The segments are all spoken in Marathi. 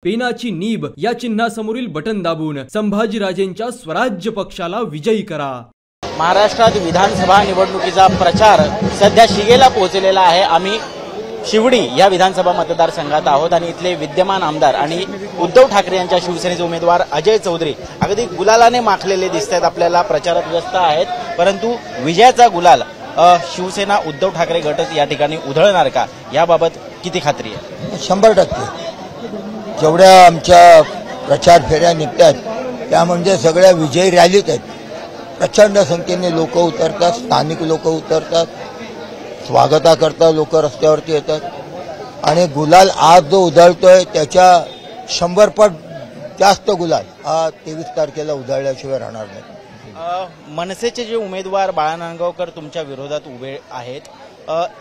पेनाची नीब या चिन्हासमोरील बटन दाबून संभाजीराजेंच्या स्वराज्य पक्षाला विजयी करा। महाराष्ट्रात विधानसभा निवडणुकीचा प्रचार सध्या शिगेला पोहोचलेला आहे। आम्ही शिवडी या विधानसभा मतदारसंघात आहोत आणि इथले विद्यमान आमदार आणि उद्धव ठाकरे यांच्या शिवसेनेचे उमेदवार अजय चौधरी अगदी गुलालाने माखलेले दिसतात, आपल्याला प्रचारात व्यस्त आहेत। परंतु विजयाचा गुलाल शिवसेना उद्धव ठाकरे गटच या ठिकाणी उधळणार का, याबाबत किती खात्री आहे? 100% जेवढ्या आमच्या प्रचार फेऱ्या निघतात त्या म्हणजे सगळ्या विजयी रॅलीत आहेत। प्रचंड संख्येने लोक उतरतात, स्थानिक लोक उतरतात, स्वागताकरता लोक रस्त्यावरती येतात आणि गुलाल आज जो उधळतोय त्याच्या 100 पट जास्त गुलाल हा 23 तारखेला उधळल्याशिवाय राहणार नाही। मनसेचे जे उमेदवार बाळा नांदगावकर तुमच्या विरोधात उभे आहेत,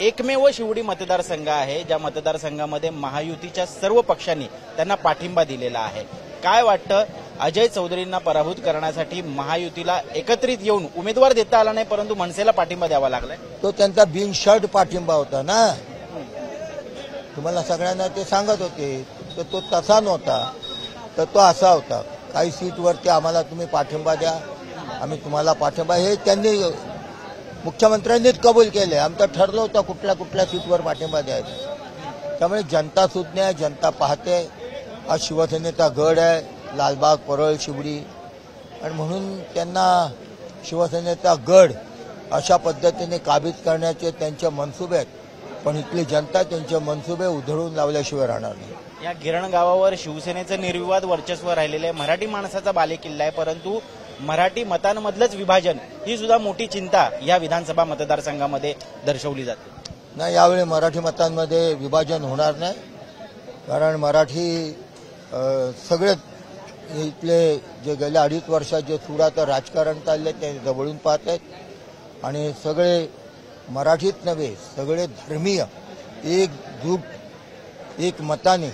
एकमेव शिवडी मतदारसंघ आहे ज्या मतदारसंघामध्ये महायुतीच्या सर्व पक्षांनी त्यांना पाठिंबा दिलेला आहे। काय वाटतं, अजय चौधरींना पराभूत करण्यासाठी महायुतीला एकत्रित येऊन उमेदवार देता आला नाही परंतु मनसेला पाठिंबा द्यावा लागलाय? तो त्यांचा बिनशर्त पाठिंबा होता ना, तुम्हाला सगळ्यांना ते सांगत होते, तर तो तसा नव्हता, तर तो असा होता, काही सीटवरती आम्हाला तुम्ही पाठिंबा द्या, आम्ही तुम्हाला पाठिंबा, हे त्यांनी मुख्यमंत्र्यांनीच कबूल केले। आमचं ठरलं होतं कुठल्या सीटवर पाठिंबा द्यायचा। त्यामुळे जनता सुज्ञ आहे, जनता पाहते, हा शिवसेनेचा गड आहे, लालबाग, परळ, शिवडी, आणि म्हणून त्यांना शिवसेनेचा गड अशा पद्धतीने काबीज करण्याचे त्यांचे मनसुबे आहेत, पण इथली जनता त्यांचे मनसुबे उधळून लावल्याशिवाय राहणार नाही। या गिरण गावावर शिवसेनेचं निर्विवाद वर्चस्व राहिलेलं आहे, मराठी माणसाचा बालेकिल्ला आहे, परंतु मराठी मतांमधलंच विभाजन ही सुद्धा मोठी चिंता या विधानसभा मतदारसंघामध्ये दर्शवली जाते। नाही, यावेळी मराठी मतांमध्ये विभाजन होणार नाही, कारण मराठी सगळे इथले जे गेल्या 2.5 वर्षात जे सुराचं राजकारण चालले ते जवळून पाहत आहेत आणि सगळे मराठीत नव्हे सगळे धर्मीय एकजूट एक मताने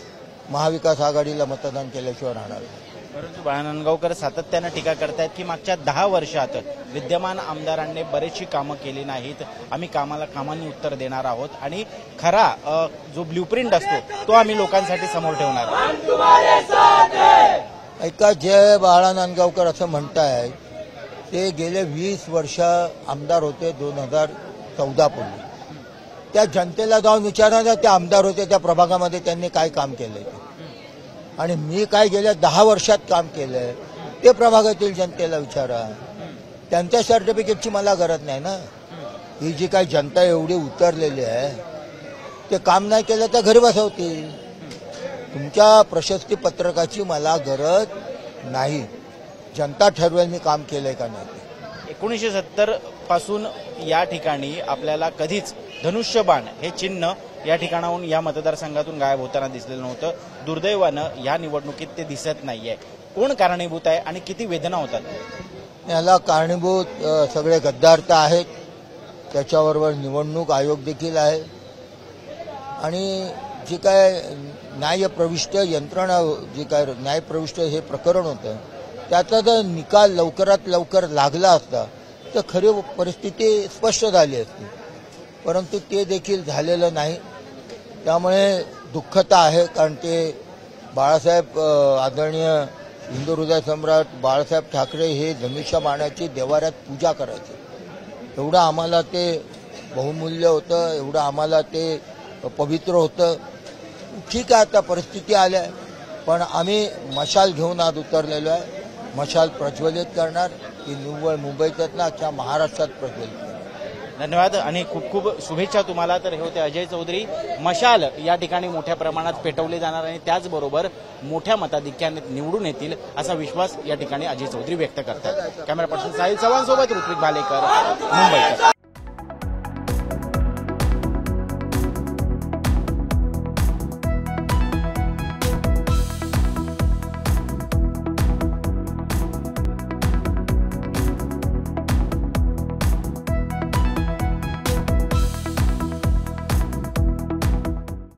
महाविकास आघाडीला मतदान केल्याशिवाय राहणार नाही। परंतु बाळा नांदगावकर सातत्यानं टीका करतायत की मागच्या 10 वर्षात विद्यमान आमदारांनी बरेचशी कामं केली नाहीत, आम्ही कामांनी उत्तर देणार आहोत आणि खरा जो ब्ल्यूप्रिंट असतो तो आम्ही लोकांसाठी समोर ठेवणार आहोत। ऐका, जे बाळा नांदगावकर असं म्हणताय ते गेले 20 वर्ष आमदार होते, 2014 पूर्वी। त्या जनतेला जाऊन विचारणार ते आमदार होते त्या प्रभागामध्ये त्यांनी काय काम केलंय, आणि मी काय गेल्या 10 वर्षात काम केलंय ते प्रभागातील जनतेला विचारा। त्यांच्या सर्टिफिकेटची मला गरज नाही ना, ही जी काही जनता एवढी उतरलेली आहे ते काम नाही केलं तर घरी बसवतील। तुमच्या प्रशस्ती पत्रकाची मला गरज नाही, जनता ठरवेल मी काम केलंय का नाही। 1970 पासून या ठिकाणी आपल्याला कधीच धनुष्यबाण हे चिन्ह या ठिकाणाहून या मतदारसंघातून गायब होताना दिसलेलं नव्हतं। दुर्दैवानं या निवडणुकीत ते दिसत नाहीये। कोण कारणीभूत आहे आणि किती वेदना होतात? याला कारणीभूत सगळे गद्दार तर आहेत, त्याच्याबरोबर निवडणूक आयोग देखील आहे आणि जी काय न्यायप्रविष्ट यंत्रणा, जी काय न्यायप्रविष्ट हे प्रकरण होतं त्याचा जर निकाल लवकरात लवकर लागला असता तर खरी परिस्थिती स्पष्ट झाली असती, परंतु ते देखील झालेलं नाही। त्यामुळे दुःखता आहे, कारण ते बाळासाहेब आदरणीय हिंदू हृदय सम्राट बाळासाहेब ठाकरे हे धनुष्यबाणाची देवाऱ्यात पूजा करायचे, एवढं आम्हाला ते बहुमूल्य होतं, एवढं आम्हाला ते पवित्र होतं। ठीक आहे, आता परिस्थिती आल्या, पण आम्ही मशाल घेऊन आज उतरलेलो आहे, मशाल प्रज्वलित करणार, की निव्वळ मुंबईतच ना अख्ख्या महाराष्ट्रात प्रज्वलित करणार। धन्यवाद आणि खूप खूप शुभेच्छा तुम्हाला। तर हे होते अजय चौधरी। मशाल या ठिकाणी मोठ्या प्रमाणात पेटवले जाणार आणि त्याचबरोबर मोठ्या मताधिक्याने निवडून येतील असा विश्वास या ठिकाणी अजय चौधरी व्यक्त करतात। कॅमेरा पर्सन साहिल चव्हाण सोबत ऋत्विक भालेकर, मुंबई।